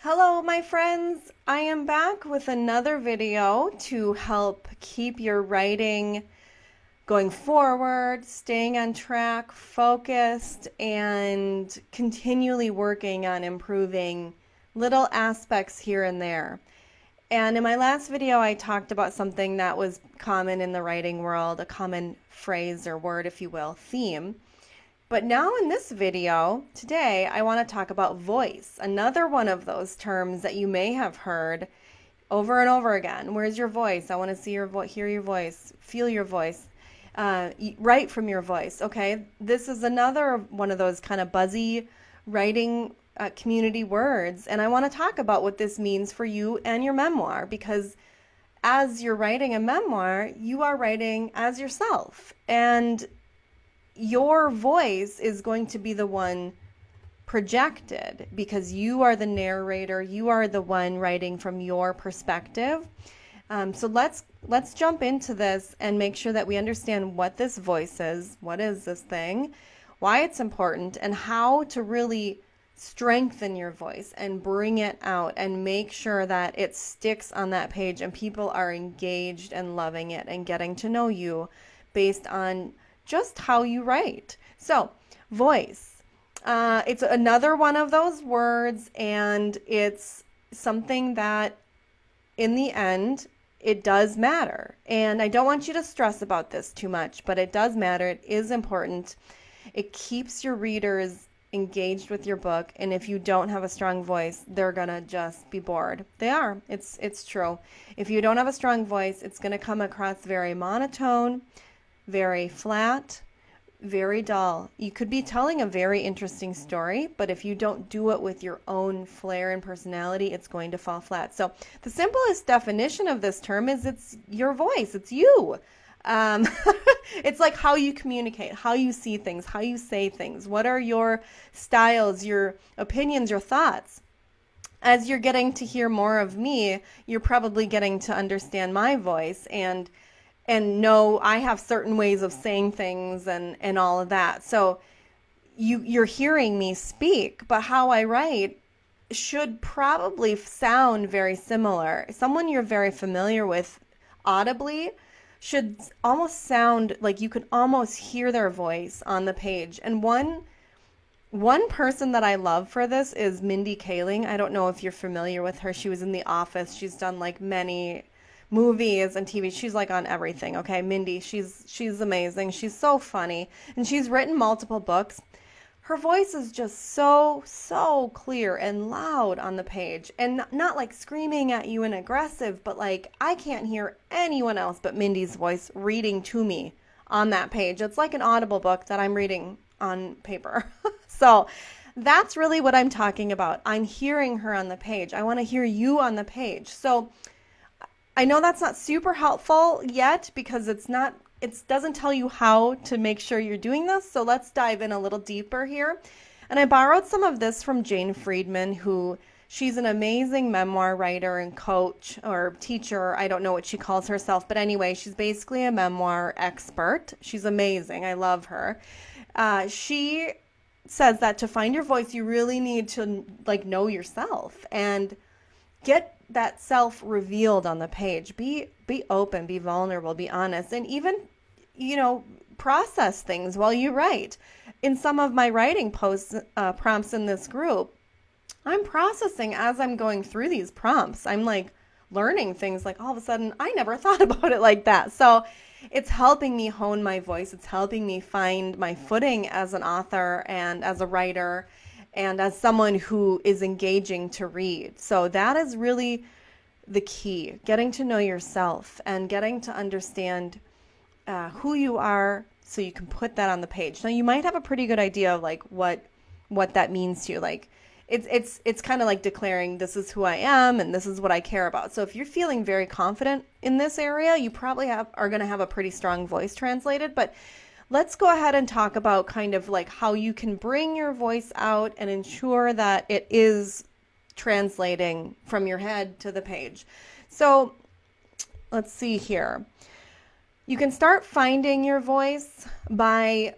Hello, my friends. I am back with another video to help keep your writing going forward, staying on track, focused, and continually working on improving little aspects here and there. And in my last video, I talked about something that was common in the writing world, a common phrase or word, if you will, theme. But now in this video, today, I want to talk about voice, another one of those terms that you may have heard over and over again. Where's your voice? I want to see your voice, hear your voice, feel your voice, write from your voice, okay? This is another one of those kind of buzzy writing community words, and I want to talk about what this means for you and your memoir, because as you're writing a memoir, you are writing as yourself, and your voice is going to be the one projected because you are the narrator, you are the one writing from your perspective. So let's jump into this and make sure that we understand what this voice is, what is this thing, why it's important, and how to really strengthen your voice and bring it out and make sure that it sticks on that page and people are engaged and loving it and getting to know you based on just how you write. So, voice. It's another one of those words, and it's something that, in the end, it does matter. And I don't want you to stress about this too much, but it does matter. It is important. It keeps your readers engaged with your book, and if you don't have a strong voice, they're gonna just be bored. They are. It's true. If you don't have a strong voice, it's gonna come across very monotone, very flat, very dull. You could be telling a very interesting story, but if you don't do it with your own flair and personality, it's going to fall flat. So the simplest definition of this term is it's your voice. It's you. It's like how you communicate, how you see things, how you say things. What are your styles, your opinions, your thoughts? As you're getting to hear more of me, you're probably getting to understand my voice and know I have certain ways of saying things and all of that. So you're hearing me speak, but how I write should probably sound very similar. Someone you're very familiar with audibly should almost sound like you could almost hear their voice on the page. And one person that I love for this is Mindy Kaling. I don't know if you're familiar with her. She was in The Office. She's done like many movies and TV. She's like on everything. Okay, Mindy, she's amazing. She's so funny, and she's written multiple books. Her voice is just so clear and loud on the page, and not like screaming at you and aggressive, but like I can't hear anyone else but Mindy's voice reading to me on that page. It's like an audible book that I'm reading on paper. So that's really what I'm talking about. I'm hearing her on the page. I want to hear you on the page. So I know that's not super helpful yet because it doesn't tell you how to make sure you're doing this. So let's dive in a little deeper here. And I borrowed some of this from Jane Friedman, she's an amazing memoir writer and coach or teacher. I don't know what she calls herself, but anyway, she's basically a memoir expert. She's amazing. I love her. She says that to find your voice, you really need to know yourself and get that self revealed on the page. Be open, be vulnerable, be honest, and even, process things while you write. In some of my writing posts, prompts in this group, I'm processing as I'm going through these prompts. I'm like learning things like all of a sudden, I never thought about it like that. So it's helping me hone my voice. It's helping me find my footing as an author and as a writer and as someone who is engaging to read. So that is really the key, getting to know yourself and getting to understand who you are so you can put that on the page. Now, you might have a pretty good idea of what that means to you. Like it's kind of like declaring this is who I am and this is what I care about. So if you're feeling very confident in this area, you probably are going to have a pretty strong voice translated. But let's go ahead and talk about kind of like how you can bring your voice out and ensure that it is translating from your head to the page. So let's see here. You can start finding your voice by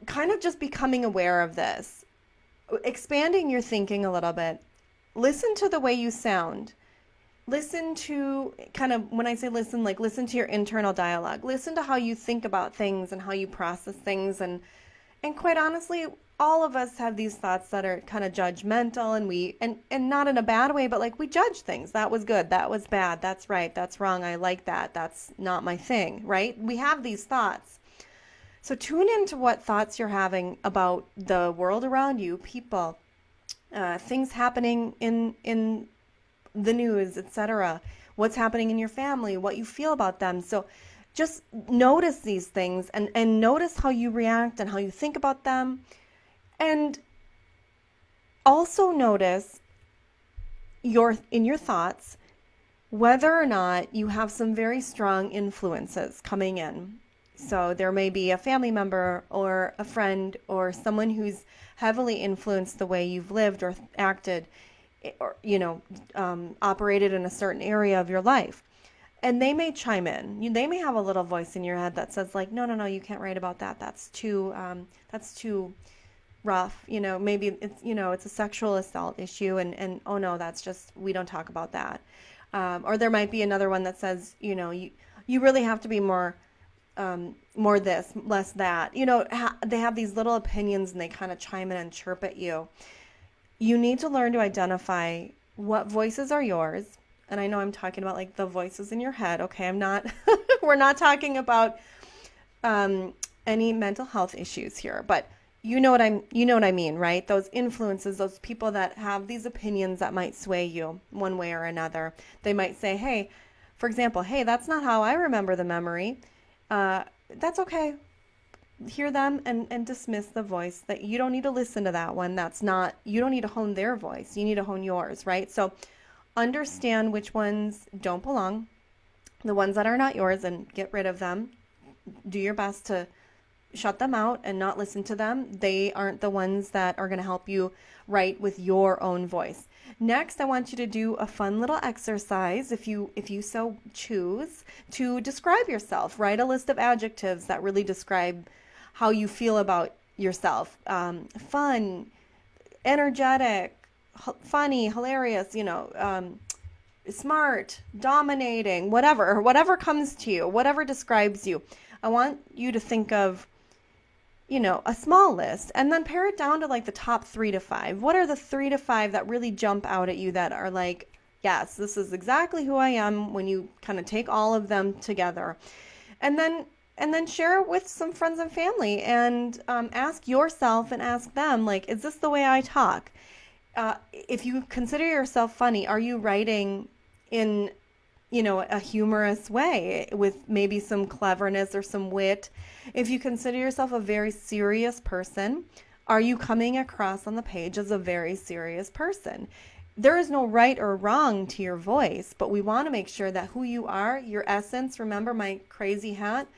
kind of just becoming aware of this, expanding your thinking a little bit, listen to the way you sound. Listen to, kind of, when I say listen, like listen to your internal dialogue. Listen to how you think about things and how you process things. And quite honestly, all of us have these thoughts that are kind of judgmental, and not in a bad way, but like we judge things. That was good. That was bad. That's right. That's wrong. I like that. That's not my thing, right? We have these thoughts. So tune into what thoughts you're having about the world around you, people, things happening in the news, etc. What's happening in your family, what you feel about them. So just notice these things and notice how you react and how you think about them. And also notice in your thoughts whether or not you have some very strong influences coming in. So there may be a family member or a friend or someone who's heavily influenced the way you've lived or acted, or operated in a certain area of your life. And they may chime in. They may have a little voice in your head that says like, no, you can't write about that. That's too rough. Maybe it's a sexual assault issue, and oh no, that's just, we don't talk about that. Or there might be another one that says, you really have to be more this, less that. They have these little opinions and they kind of chime in and chirp at you. You need to learn to identify what voices are yours. And I know I'm talking about like the voices in your head. Okay, we're not talking about any mental health issues here, but you know what I mean, right? Those influences, those people that have these opinions that might sway you one way or another. They might say, hey, for example, hey, that's not how I remember the memory. That's okay. Hear them and dismiss the voice. That you don't need to listen to that one. You don't need to hone their voice. You need to hone yours, right? So understand which ones don't belong, the ones that are not yours, and get rid of them. Do your best to shut them out and not listen to them. They aren't the ones that are going to help you write with your own voice. Next, I want you to do a fun little exercise, if you so choose, to describe yourself. Write a list of adjectives that really describe how you feel about yourself. Fun, energetic, funny, hilarious, smart, dominating, whatever comes to you, whatever describes you. I want you to think of, a small list, and then pare it down to like the top 3 to 5. What are the 3 to 5 that really jump out at you that are like, yes, this is exactly who I am, when you kind of take all of them together? And then share it with some friends and family, and ask yourself and ask them, like, is this the way I talk? If you consider yourself funny, are you writing in, a humorous way with maybe some cleverness or some wit? If you consider yourself a very serious person, are you coming across on the page as a very serious person? There is no right or wrong to your voice, but we want to make sure that who you are, your essence, remember my crazy hat,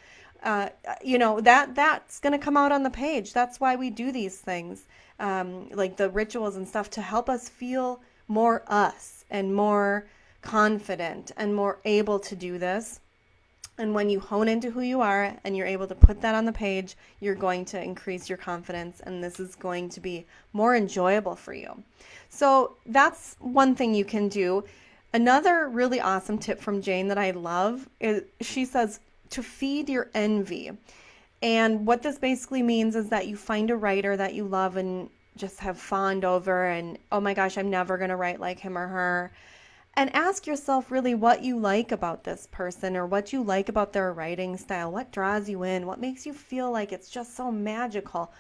that's going to come out on the page. That's why we do these things, like the rituals and stuff, to help us feel more us and more confident and more able to do this. And when you hone into who you are and you're able to put that on the page, you're going to increase your confidence, and this is going to be more enjoyable for you. So that's one thing you can do. Another really awesome tip from Jane that I love is, she says, to feed your envy. And what this basically means is that you find a writer that you love and just have fawned over, and oh my gosh, I'm never going to write like him or her. And ask yourself really what you like about this person, or what you like about their writing style. What draws you in? What makes you feel like it's just so magical?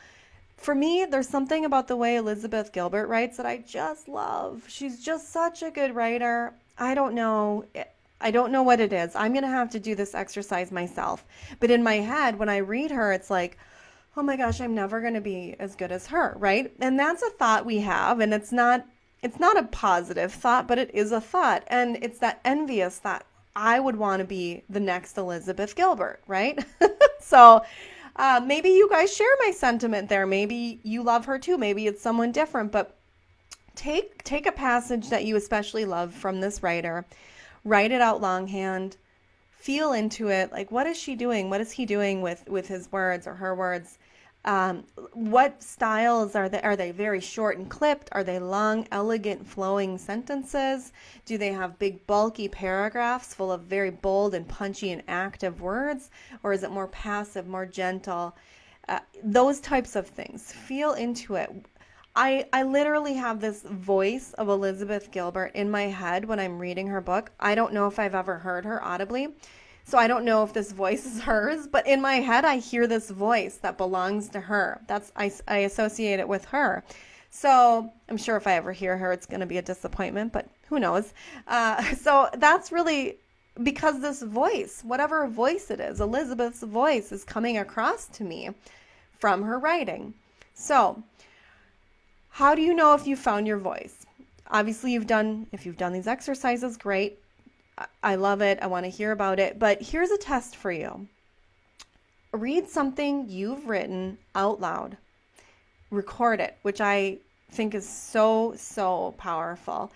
For me, there's something about the way Elizabeth Gilbert writes that I just love. She's just such a good writer. I don't know what it is. I'm going to have to do this exercise myself. But in my head, when I read her, it's like, oh my gosh, I'm never going to be as good as her, right? And that's a thought we have, and it's not a positive thought, but it is a thought. And it's that envious thought. I would want to be the next Elizabeth Gilbert, right? So maybe you guys share my sentiment there. Maybe you love her too. Maybe it's someone different. But take a passage that you especially love from this writer, write it out longhand, feel into it. Like, what is she doing? What is he doing with his words or her words? What styles are they? Are they very short and clipped? Are they long, elegant, flowing sentences? Do they have big, bulky paragraphs full of very bold and punchy and active words? Or is it more passive, more gentle? Those types of things. Feel into it. I literally have this voice of Elizabeth Gilbert in my head when I'm reading her book. I don't know if I've ever heard her audibly, so I don't know if this voice is hers, but in my head I hear this voice that belongs to her. I associate it with her. So I'm sure if I ever hear her, it's going to be a disappointment, but who knows? So that's really because this voice, whatever voice it is, Elizabeth's voice is coming across to me from her writing. So how do you know if you found your voice? Obviously, if you've done these exercises, great. I love it. I want to hear about it. But here's a test for you. Read something you've written out loud. Record it, which I think is so, so powerful.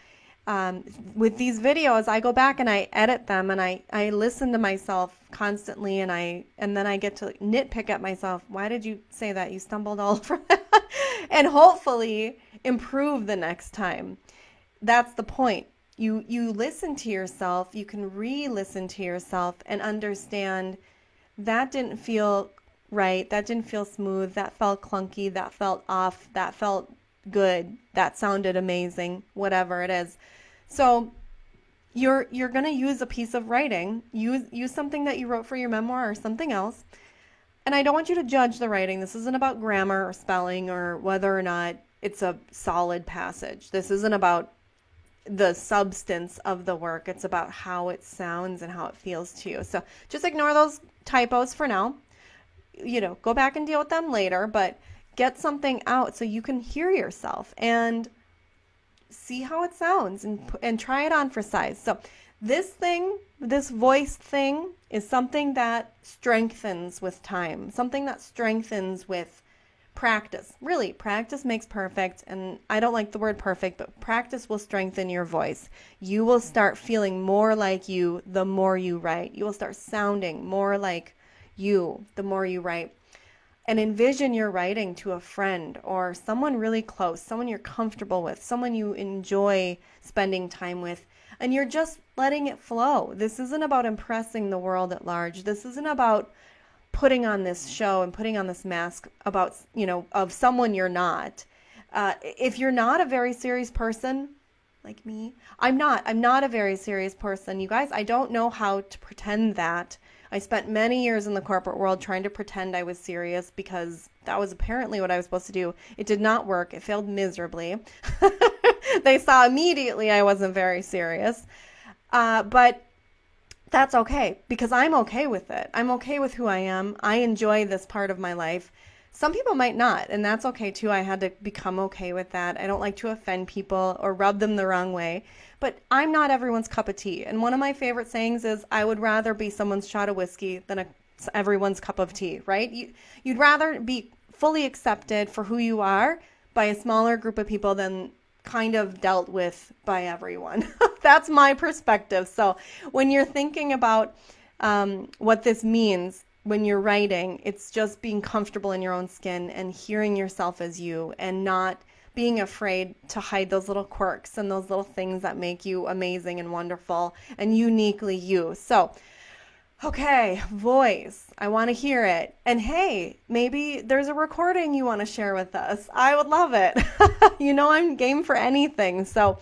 With these videos, I go back and I edit them and I listen to myself constantly and then I get to nitpick at myself. Why did you say that? You stumbled all over that. And hopefully improve the next time. That's the point. You listen to yourself, you can re-listen to yourself and understand that didn't feel right, that didn't feel smooth, that felt clunky, that felt off, that felt good, that sounded amazing, whatever it is. So you're going to use a piece of writing, use something that you wrote for your memoir or something else. And I don't want you to judge the writing. This isn't about grammar or spelling or whether or not it's a solid passage. This isn't about the substance of the work. It's about how it sounds and how it feels to you. So just ignore those typos for now. Go back and deal with them later, but get something out so you can hear yourself and see how it sounds and try it on for size. So this voice thing is something that strengthens with time, something that strengthens with practice. Really, practice makes perfect, and I don't like the word perfect, but practice will strengthen your voice. You will start feeling more like you the more you write. You will start sounding more like you the more you write. And envision your writing to a friend or someone really close, someone you're comfortable with, someone you enjoy spending time with, and you're just letting it flow. This isn't about impressing the world at large. This isn't about putting on this show and putting on this mask about, of someone you're not. If you're not a very serious person, like me, I'm not a very serious person. You guys, I don't know how to pretend that. I spent many years in the corporate world trying to pretend I was serious because that was apparently what I was supposed to do. It did not work. It failed miserably. They saw immediately I wasn't very serious. But that's okay because I'm okay with it. I'm okay with who I am. I enjoy this part of my life. Some people might not, and that's okay too. I had to become okay with that. I don't like to offend people or rub them the wrong way, but I'm not everyone's cup of tea. And one of my favorite sayings is, I would rather be someone's shot of whiskey than everyone's cup of tea, right? You'd rather be fully accepted for who you are by a smaller group of people than kind of dealt with by everyone. That's my perspective. So when you're thinking about what this means, when you're writing, it's just being comfortable in your own skin and hearing yourself as you and not being afraid to hide those little quirks and those little things that make you amazing and wonderful and uniquely you. So, okay, voice. I want to hear it. And hey, maybe there's a recording you want to share with us. I would love it. I'm game for anything. So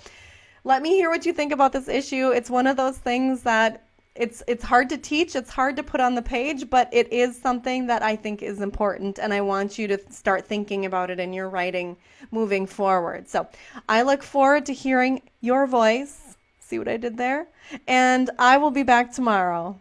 let me hear what you think about this issue. It's one of those things that it's hard to teach, it's hard to put on the page, but it is something that I think is important, and I want you to start thinking about it in your writing moving forward. So I look forward to hearing your voice. See what I did there? And I will be back tomorrow.